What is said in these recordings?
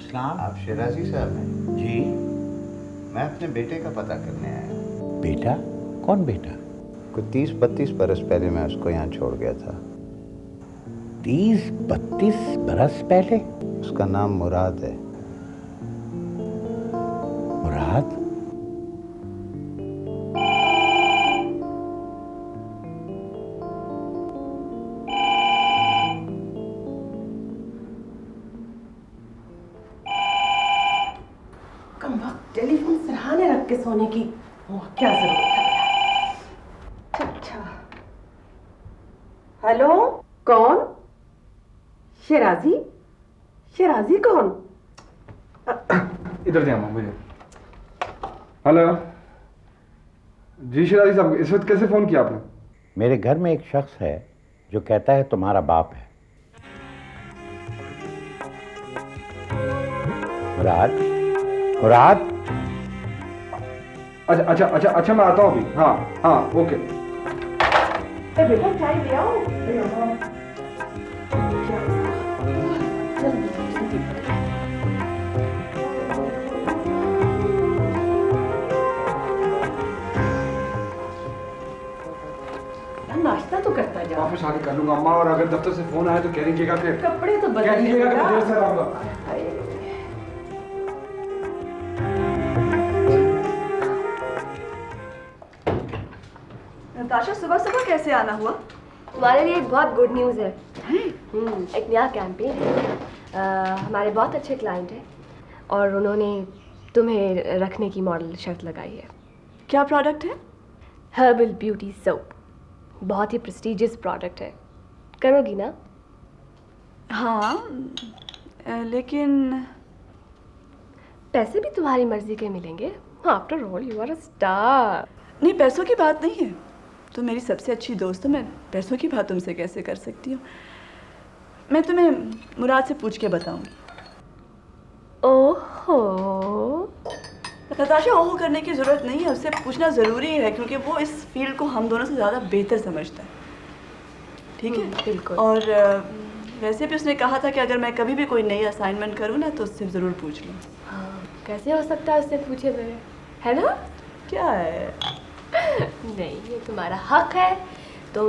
सलाम। आप शिराजी साहब हैं? जी। मैं अपने बेटे का पता करने आया हूँ। बेटा? कौन बेटा? कुछ 30-32 बरस पहले मैं उसको यहाँ छोड़ गया था। 30-32 बरस पहले? उसका नाम मुराद है। मुराद? कम वक्त टेलीफोन सिरहाने रख के सोने की वो क्या जरूरत है? अच्छा। हेलो, कौन? शिराजी? शिराजी कौन? इधर से आमा मुझे। हेलो जी शिराजी साहब, इस वक्त कैसे फोन किया आपने? मेरे घर में एक शख्स है जो कहता है तुम्हारा बाप है। मुराद? मुराद? अच्छा मैं आता हूँ अभी। हाँ हाँ ओके। बेटा चाय ले आओ। नाश्ता तो करता जा। वापस आके कर लूंगा अम्मा, और अगर दफ्तर से फोन आया तो कह दीजिएगा कि कपड़े तो कह बदल दीजिएगा कि मैं देर से आऊंगा। नताशा, सुबह सुबह कैसे आना हुआ? तुम्हारे लिए एक बहुत गुड न्यूज़ है। एक नया कैंपेन है। हमारे बहुत अच्छे क्लाइंट हैं और उन्होंने तुम्हें रखने की मॉडल शर्त लगाई है। क्या प्रोडक्ट है? हर्बल ब्यूटी सोप, बहुत ही प्रेस्टिजियस प्रोडक्ट है। करोगी ना? हाँ, लेकिन पैसे भी तुम्हारी मर्जी के मिलेंगे। After all you are a star. नहीं, पैसों की बात नहीं है। तुम मेरी सबसे अच्छी दोस्त हो, मैं पैसों की बात तुमसे कैसे कर सकती हूँ? मैं तुम्हें मुराद से पूछ के बताऊंगी। ओहो, नताशा, ओहो करने की ज़रूरत नहीं है, उससे पूछना ज़रूरी है क्योंकि वो इस फील्ड को हम दोनों से ज़्यादा बेहतर समझता है। ठीक है? बिल्कुल। और वैसे भी उसने कहा था कि अगर मैं कभी भी कोई नई असाइनमेंट करूँ ना तो उससे ज़रूर पूछ लूँ। हाँ, कैसे हो सकता है उससे पूछे बगैर, है ना? क्या है? नहीं, ये तुम्हारा हक है, तुम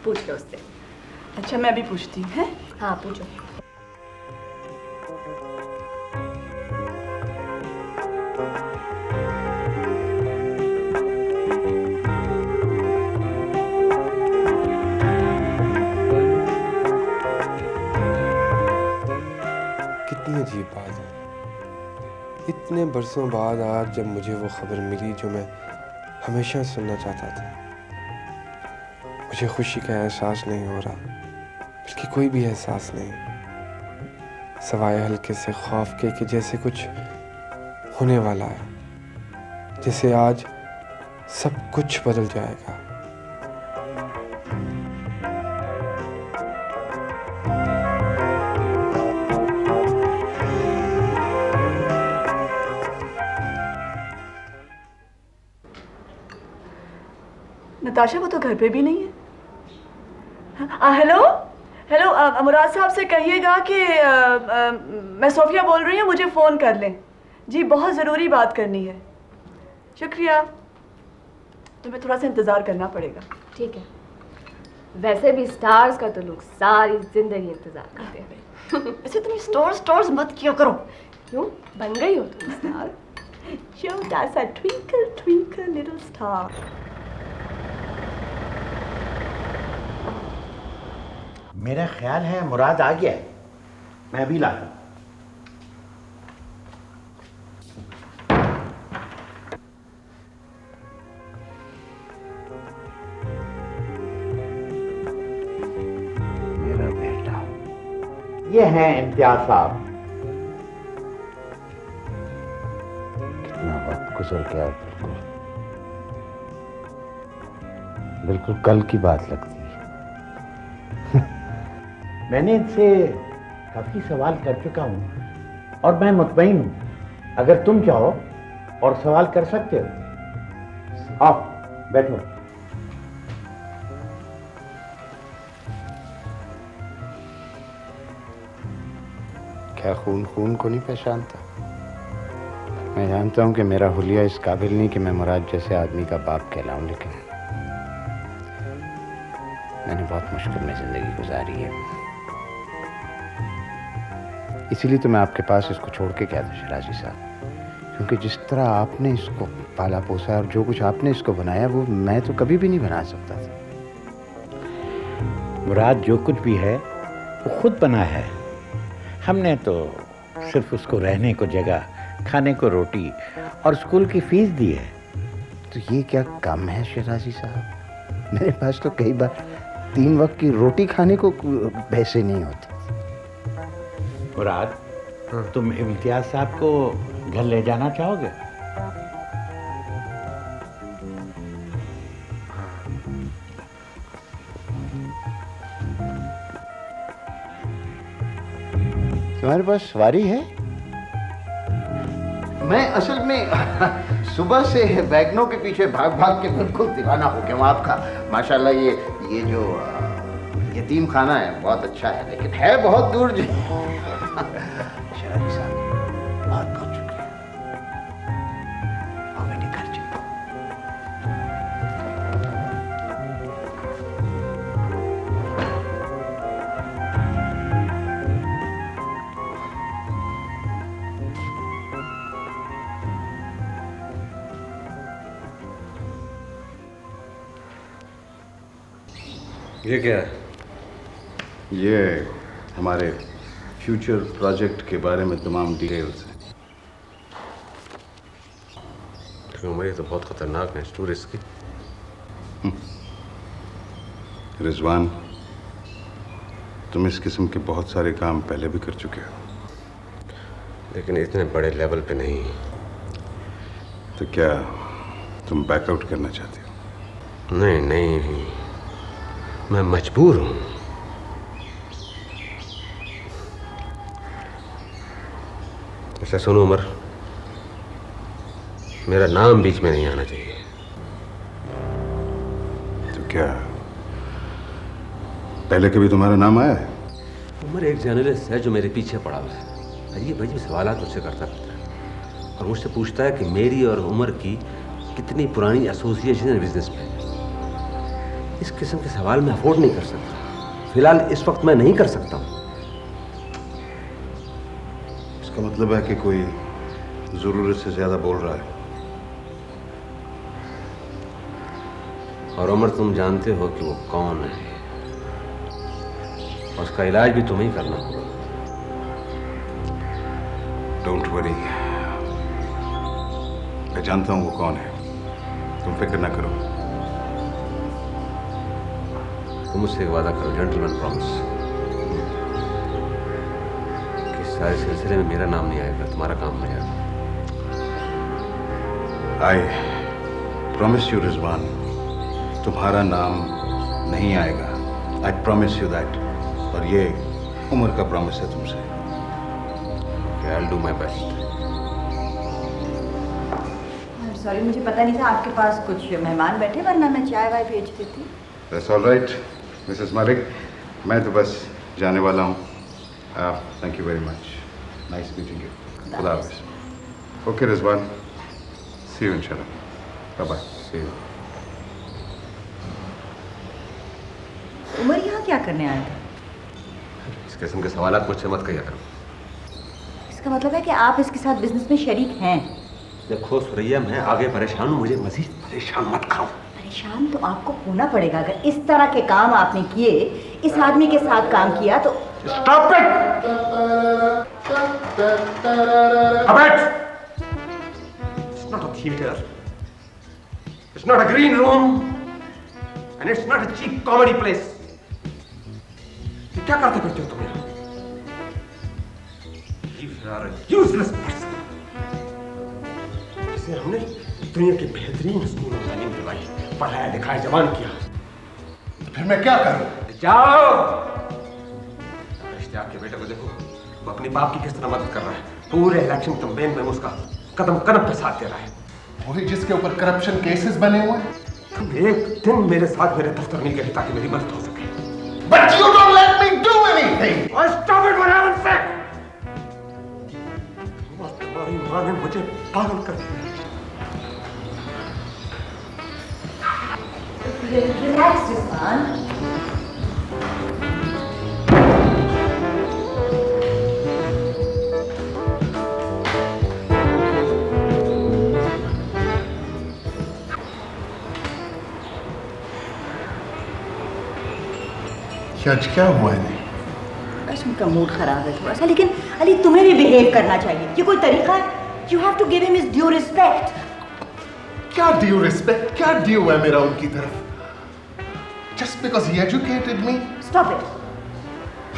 पूछ लो उससे। अच्छा, मैं अभी पूछती हूँ। है? हाँ, पूछो। कितनी अजीब बात है, इतने बरसों बाद आज जब मुझे वो खबर मिली जो मैं हमेशा सुनना चाहता था, मुझे खुशी का एहसास नहीं हो रहा, बल्कि कोई भी एहसास नहीं, सवाए हल्के से खौफ के कि जैसे कुछ होने वाला है, जैसे आज सब कुछ बदल जाएगा। नताशा, वो तो घर पे भी नहीं है। हेलो हेलो, मुराद साहब से कहिएगा कि मैं सोफिया बोल रही हूँ, मुझे फ़ोन कर लें। जी, बहुत ज़रूरी बात करनी है। शुक्रिया। तुम्हें थोड़ा सा इंतज़ार करना पड़ेगा। ठीक है। वैसे भी स्टार्स का तो लोग सारी जिंदगी इंतजार करते हैं। ऐसे तुम स्टोर्स मत किया करो। क्यों? बन गई हो तुम स्टार। छोटा सा ट्विंकल ट्विंकल लिटिल स्टार। मेरा ख्याल है मुराद आ गया है, मैं अभी लाता हूं। मेरा बेटा, ये है इम्तियाज साहब। कितना वक्त गुजर गया, बिल्कुल कल की बात लगती है। मैंने इनसे काफी सवाल कर चुका हूं और मैं मुतमईन हूं। अगर तुम चाहो और सवाल कर सकते हो। आओ बैठो। क्या खून खून को नहीं पहचानता? मैं जानता हूं कि मेरा हुलिया इस काबिल नहीं कि मैं मुराद जैसे आदमी का बाप कहलाऊं, लेकिन मैंने बहुत मुश्किल में जिंदगी गुजारी है। इसीलिए तो मैं आपके पास इसको छोड़ के गया था शिराजी साहब, क्योंकि जिस तरह आपने इसको पाला पोसा और जो कुछ आपने इसको बनाया वो मैं तो कभी भी नहीं बना सकता था। मुराद जो कुछ भी है वो खुद बना है। हमने तो सिर्फ उसको रहने को जगह, खाने को रोटी और स्कूल की फीस दी है। तो ये क्या कम है शिराजी साहब? मेरे पास तो कई बार 3 वक्त की रोटी खाने को पैसे नहीं होते। मुराद, तुम इम्तियाज साहब को घर ले जाना चाहोगे? तुम्हारे पास सवारी है? मैं असल में सुबह से वैगनों के पीछे भाग भाग के बिल्कुल दीवाना हो गया हूँ आपका। माशाल्लाह ये जो यतीम खाना है बहुत अच्छा है, लेकिन है बहुत दूर। शिराजी साहब बहुत बहुत शुक्रिया। और बेटे घर चलो। ये क्या है? ये हमारे फ्यूचर प्रोजेक्ट के बारे में तमाम डिटेल्स हैं। तो ये तो बहुत खतरनाक है स्टोरीज की। रिजवान, तुम इस किस्म के बहुत सारे काम पहले भी कर चुके हो, लेकिन इतने बड़े लेवल पे नहीं। तो क्या तुम बैकआउट करना चाहते हो? नहीं नहीं, मैं मजबूर हूं। ऐसा सुनो उमर, मेरा नाम बीच में नहीं आना चाहिए। तो क्या पहले कभी तुम्हारा नाम आया है? उमर एक जर्नलिस्ट है जो मेरे पीछे पड़ा हुआ है, अजीब अजीब सवाल मुझसे करता रहता है और मुझसे पूछता है कि मेरी और उमर की कितनी पुरानी एसोसिएशन है बिजनेस में। इस किस्म के सवाल मैं अफोर्ड नहीं कर सकता। फिलहाल इस वक्त मैं नहीं कर सकता हूं। इसका मतलब है कि कोई जरूरत से ज्यादा बोल रहा है। और उमर, तुम जानते हो कि वो कौन है और उसका इलाज भी तुम्हें ही करना होगा। डोंट वरी, मैं जानता हूं वो कौन है, तुम फिक्र ना करो। तुम मुझसे एक वादा करो, जेंटलमैन प्रॉमिस, कि सारे सिलसिले में मेरा नाम नहीं आएगा, तुम्हारा काम हो जाएगा। आई प्रॉमिस यू रिजवान, तुम्हारा नाम नहीं आएगा। I promise you that. और ये उम्र का प्रॉमिस है तुमसे। I will do my best. Sorry, मुझे पता नहीं था आपके पास कुछ मेहमान बैठे, वरना मैं चाय वाय भेज देती। That's all right Mrs Malik, मैं तो बस जाने वाला हूँ। Thank you very much, nice meeting you. खुदा हाफिज़। ओके रिजवान, सी यू इंशाल्लाह, bye bye. See you. Umar यहाँ क्या करने आया था? इस किस्म के सवाल मुझसे मत किया करो। इसका मतलब है कि आप इसके साथ बिजनेस में शरीक हैं? देखो सुरैया, मैं आगे परेशान हूँ, मुझे मजीद परेशान मत करो। परेशान तो आपको होना पड़ेगा। अगर इस तरह के काम आपने किए, इस आदमी के साथ काम किया तो stop it! It's not a theater. It's not a green room. And it's not a cheap comedy place. क्या करते फिरते हो तुम यहाँ? You are a useless person. इसे हमने दुनिया के बेहतरीन स्कूलों में तालीम दिलाई, पढ़ाया लिखाया, जवान किया। तो फिर मैं क्या करूं? जाओ! इश्तियाक के बेटे को देखो, वो अपने बाप की किस तरह मदद कर रहा है। पूरे इलेक्शन कैंपेन में उसका कदम कदम पे साथ दे रहा है। वही जिसके ऊपर करप्शन केसेस बने हुए हैं। तुम एक दिन मेरे साथ मेरे दफ्तर नहीं गए ताकि मेरी मदद हो सके। But you don't let me do anything. Stop it for heaven's sake! बुआ ने मुझे पागल कर दिया। रिलैक्स रिजवान। आज क्या हुआ इन्हें? बस उनका मूड खराब है थोड़ा सा, लेकिन अली तुम्हें भी बिहेव करना चाहिए। ये कोई तरीका है? You have to give him his due respect. क्या ड्यू रिस्पेक्ट, क्या ड्यू है मेरा उनकी तरफ? Just because he educated me. Stop it.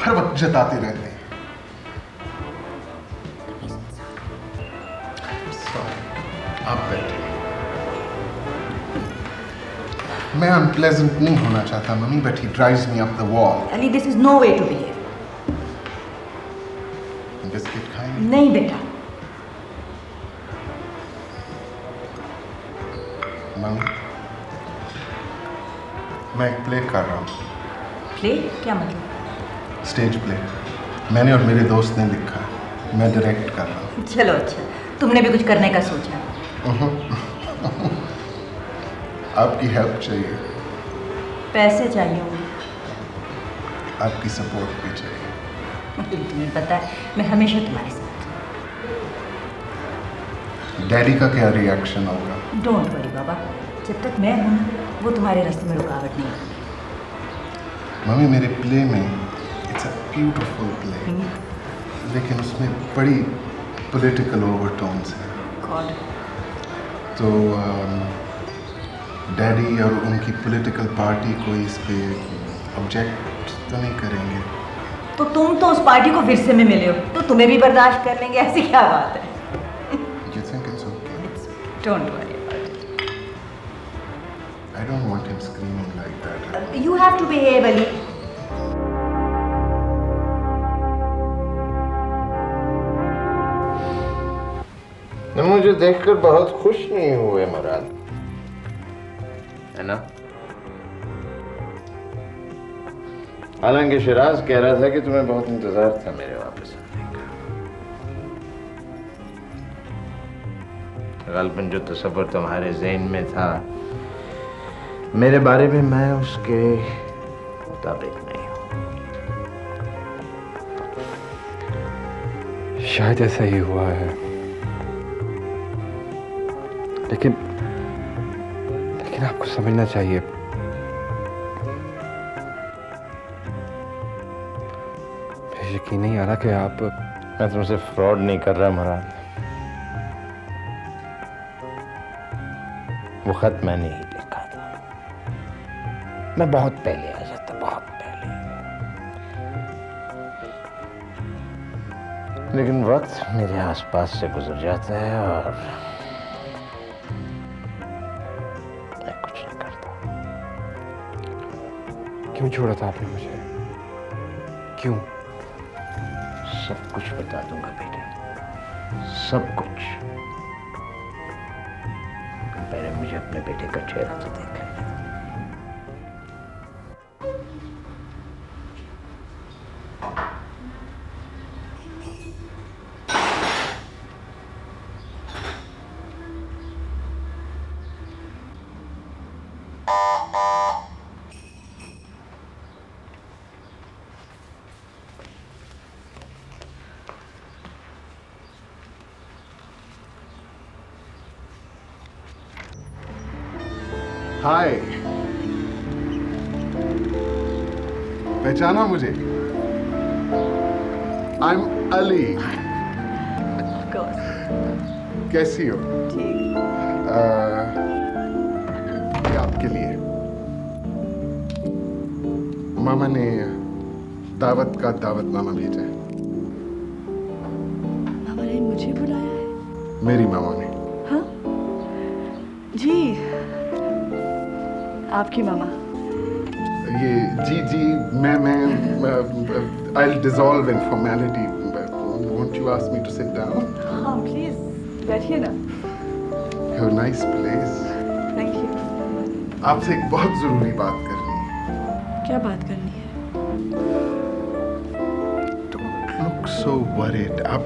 हर वक्त जताते रहते हैं। Sorry, आप बैठे। मैं अनप्लेजेंट नहीं होना चाहता mummy, but he drives me up the wall. Ali this is no way to behave. Biscuit खाएंगे? नहीं बेटा। मम्मी, मैं एक प्ले कर रहा हूँ। प्ले? क्या मतलब? Stage play. मैंने और मेरे दोस्त ने लिखा है, मैं डायरेक्ट कर रहा हूँ। चलो अच्छा, तुमने भी कुछ करने का सोचा? आपकी हेल्प चाहिए। पैसे चाहिए होंगे। आपकी सपोर्ट भी चाहिए। तुम्हें पता है मैं हमेशा तुम्हारे साथ। डैडी का क्या रिएक्शन होगा? डोंट वरी बाबा, जब तक मैं हूं ना, वो तुम्हारे रास्ते में रुकावट नहीं है। मम्मी, मेरे प्ले में इट्स अ ब्यूटीफुल प्ले, लेकिन उसमें बड़ी पॉलिटिकल ओवरटोन्स हैं। गॉड। तो डैडी और उनकी पॉलिटिकल पार्टी को इस पे ऑब्जेक्ट तो नहीं करेंगे? तो तुम तो उस पार्टी को विरसे में मिले हो, तो तुम्हें भी बर्दाश्त कर लेंगे, ऐसी क्या बात है? You think it's okay? Don't worry about it. I don't want him screaming like that. You have to behave, Ali. मुझे देखकर बहुत खुश नहीं हुए मुराद, है ना? हालांकि शिराज कह रहा था कि तुम्हें बहुत इंतजार था मेरे वापस आने का। गलबन जो तसव्वुर तुम्हारे ज़हन में था मेरे बारे में, मैं उसके मुताबिक नहीं हूं। शायद ऐसा ही हुआ है, लेकिन आपको समझना चाहिए, मुझे यकीन नहीं आ रहा कि आप। मैं तुमसे फ्रॉड नहीं कर रहा मुराद। वो खत मैंने ही लिखा था। मैं बहुत पहले आ जाता, बहुत पहले, लेकिन वक्त मेरे आसपास से गुजर जाता है और मैं कुछ नहीं करता। क्यों छोड़ा था आपने मुझे? क्यों? सब कुछ बता दूंगा बेटे, सब कुछ। पहले मुझे अपने बेटे का चेहरा तो देख। हाय, पहचाना मुझे? I am Ali. कैसी हो? ये आपके लिए। मामा ने दावत का दावतनामा भेजा है। मामा ने मुझे बुलाया है? मेरी मामा ने। हाँ जी, आपकी मामा। ये जी मैं I'll dissolve in formality. Won't you ask me to sit down? हाँ प्लीज बैठिए ना। Your nice place. Thank you. आपसे एक बहुत जरूरी बात करनी है। क्या बात करनी है? Don't look so worried. आप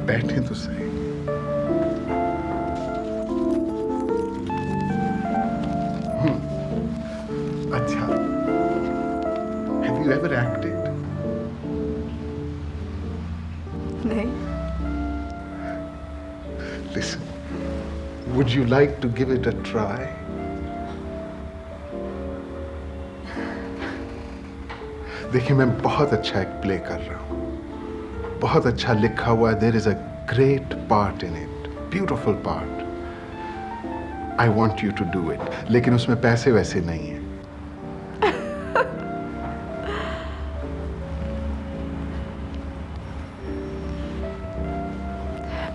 बैठे तो सही। you ever acted? नहीं. Listen, would you like to give it a try? देखिए मैं बहुत अच्छा एक प्ले कर रहा हूँ, बहुत अच्छा लिखा हुआ है. There is a great part in it, beautiful part. I want you to do it. लेकिन उसमें पैसे वैसे नहीं हैं.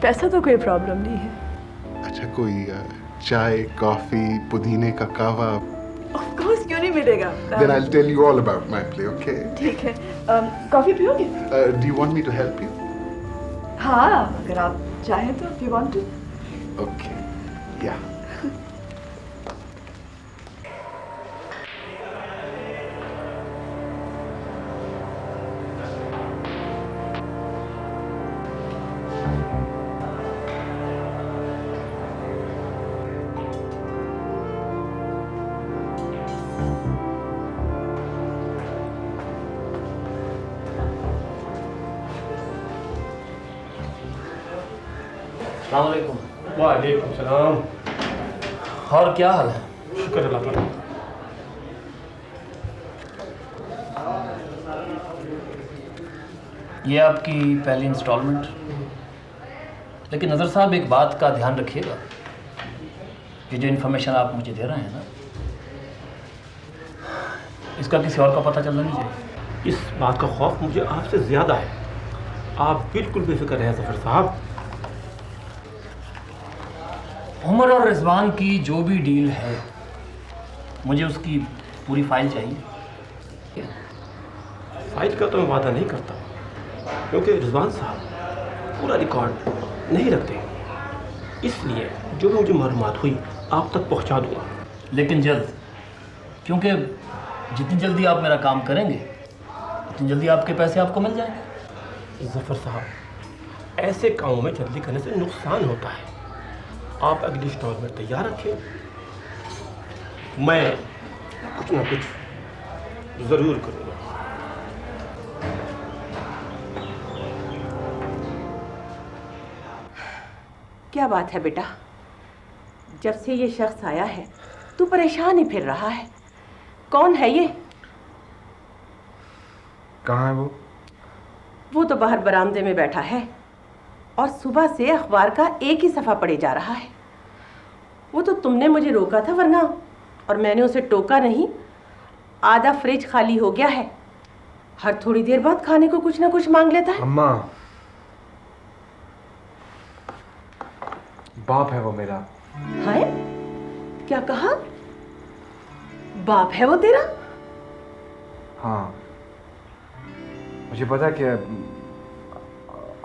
पैसा तो कोई प्रॉब्लम नहीं है. अच्छा कोई चाय, कॉफी, पुदीने का कहवा. ऑफ कोर्स, क्यों नहीं मिलेगा. Then I'll tell you all about my play, okay? ठीक है. कॉफी पियोगे? Do you want me to help you? हाँ, अगर आप चाहें तो. If you want to. Okay. Yeah. अस्सलामुअलैकुम। वालेकुम सलाम। और क्या हाल है? शुक्र अल्लाह ताला। ये आपकी पहली इंस्टॉलमेंट। लेकिन नज़र साहब, एक बात का ध्यान रखिएगा, ये जो इन्फॉर्मेशन आप मुझे दे रहे हैं ना, इसका किसी और का पता चलना नहीं चाहिए। इस बात का खौफ मुझे आपसे ज़्यादा है। आप बिल्कुल बेफिक्र रहें ज़फ़र साहब। उमर और रिजवान की जो भी डील है, मुझे उसकी पूरी फाइल चाहिए। फाइल का तो मैं वादा नहीं करता, क्योंकि रिजवान साहब पूरा रिकॉर्ड नहीं रखते। इसलिए जो भी मुझे मालूमात हुई आप तक पहुंचा दूंगा। लेकिन जल्द, क्योंकि जितनी जल्दी आप मेरा काम करेंगे उतनी जल्दी आपके पैसे आपको मिल जाएंगे। ज़फ़र साहब, ऐसे कामों में जल्दी करने से नुकसान होता है। आप अगली इंस्टॉलमेंट तैयार रखें, मैं कुछ ना कुछ ज़रूर करूँगा। क्या बात है बेटा, जब से ये शख्स आया है तू परेशान ही फिर रहा है। कौन है ये? कहाँ है वो तो बाहर बरामदे में बैठा है और सुबह से अखबार का एक ही सफ़ा पढ़े जा रहा है। वो तो तुमने मुझे रोका था वरना, और मैंने उसे टोका नहीं। आधा फ्रिज खाली हो गया है, हर थोड़ी देर बाद खाने को कुछ ना कुछ मांग लेता है। अम्मा, बाप है वो मेरा। है? क्या कहा? बाप है वो तेरा? हाँ, मुझे पता है कि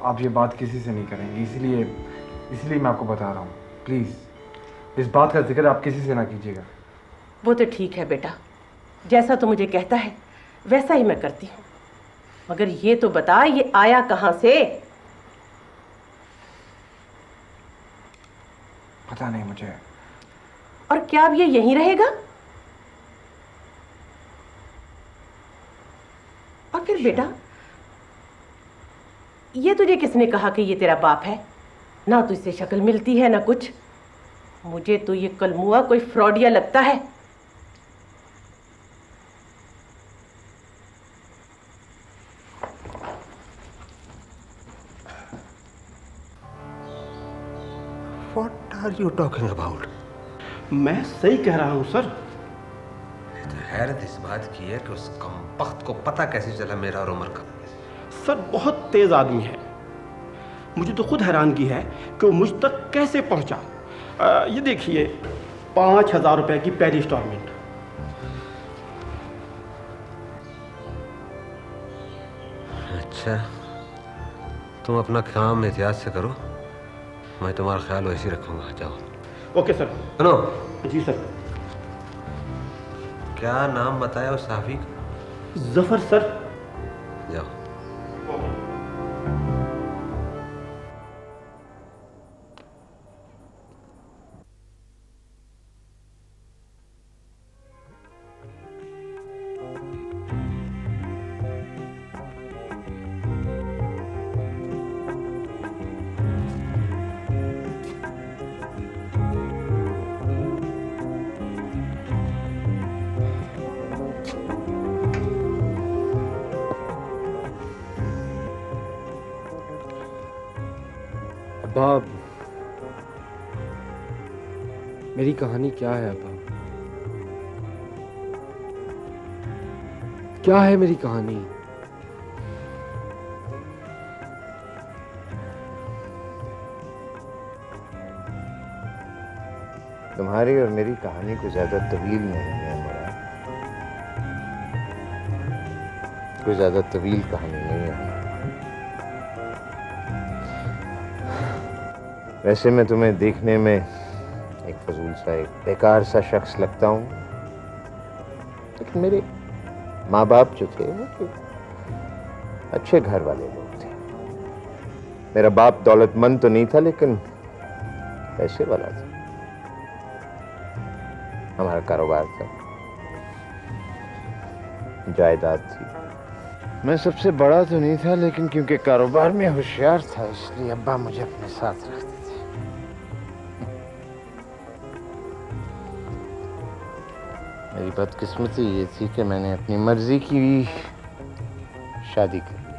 आप ये बात किसी से नहीं करेंगे, इसलिए मैं आपको बता रहा हूँ। प्लीज़ इस बात का जिक्र आप किसी से ना कीजिएगा। वो तो ठीक है बेटा, जैसा तो मुझे कहता है वैसा ही मैं करती हूँ। मगर ये तो बता, ये आया कहाँ से? पता नहीं मुझे। और क्या अब ये यहीं रहेगा? और फिर बेटा, ये तुझे किसने कहा कि ये तेरा बाप है? ना तुझसे शक्ल मिलती है ना कुछ। मुझे तो ये कलमुआ कोई फ्रॉडिया लगता है। What are you talking about? मैं सही कह रहा हूँ सर। तो हैरत इस बात की है कि उस कमबख्त को पता कैसे चला मेरा और उमर का। सर बहुत तेज आदमी है, मुझे तो खुद हैरानगी है कि वो मुझ तक कैसे पहुंचा। ये देखिए, 5,000 रुपए की पहली इंस्टॉलमेंट। अच्छा, तुम अपना काम एहतियात से करो, मैं तुम्हारा ख्याल वैसे ही रखूंगा। जाओ। Okay sir. सुनो। जी सर। क्या नाम बताया उस साफी का? ज़फ़र सर। जाओ। अब्बा, मेरी कहानी क्या है अब्बा? क्या है मेरी कहानी? तुम्हारी और मेरी कहानी कोई ज्यादा तवील नहीं है मुराद, कोई ज्यादा तवील कहानी नहीं है। वैसे मैं तुम्हें देखने में एक फजूल सा, एक बेकार सा शख्स लगता हूँ, लेकिन मेरे माँ बाप जो थे वो अच्छे घर वाले लोग थे। मेरा बाप दौलतमंद तो नहीं था, लेकिन पैसे वाला था। हमारा कारोबार था, जायदाद थी। मैं सबसे बड़ा तो नहीं था, लेकिन क्योंकि कारोबार में होशियार था, इसलिए अब्बा मुझे अपने साथ रखते थे। मेरी बदकिस्मती ये थी कि मैंने अपनी मर्जी की शादी कर ली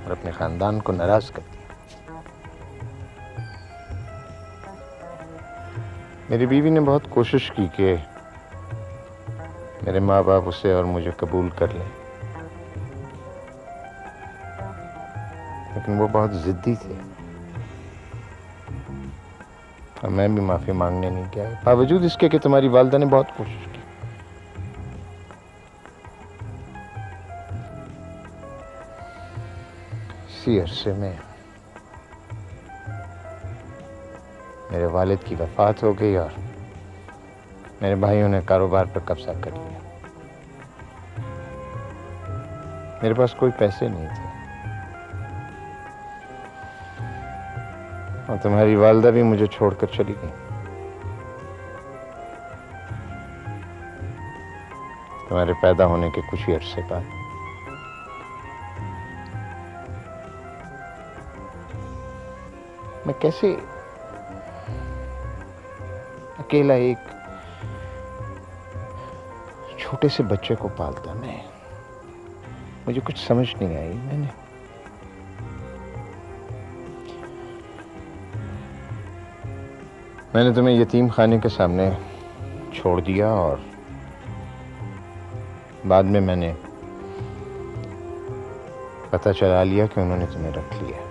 और अपने खानदान को नाराज कर दिया। मेरी बीवी ने बहुत कोशिश की कि मेरे माँ बाप उसे और मुझे कबूल कर लें, लेकिन वो बहुत जिद्दी थे और मैं भी माफी मांगने नहीं गया, बावजूद इसके कि तुम्हारी वालिदा ने बहुत कोशिश की। इसी अरसे में मेरे वालिद की वफात हो गई और मेरे भाइयों ने कारोबार पर कब्जा कर लिया। मेरे पास कोई पैसे नहीं थे और तुम्हारी वालिदा भी मुझे छोड़कर चली गई। तुम्हारे पैदा होने के कुछ ही अरसे बाद मैं कैसे अकेला एक छोटे से बच्चे को पालता, मुझे कुछ समझ नहीं आई। मैंने तुम्हें यतीम खाने के सामने छोड़ दिया और बाद में मैंने पता चला लिया कि उन्होंने तुम्हें रख लिया।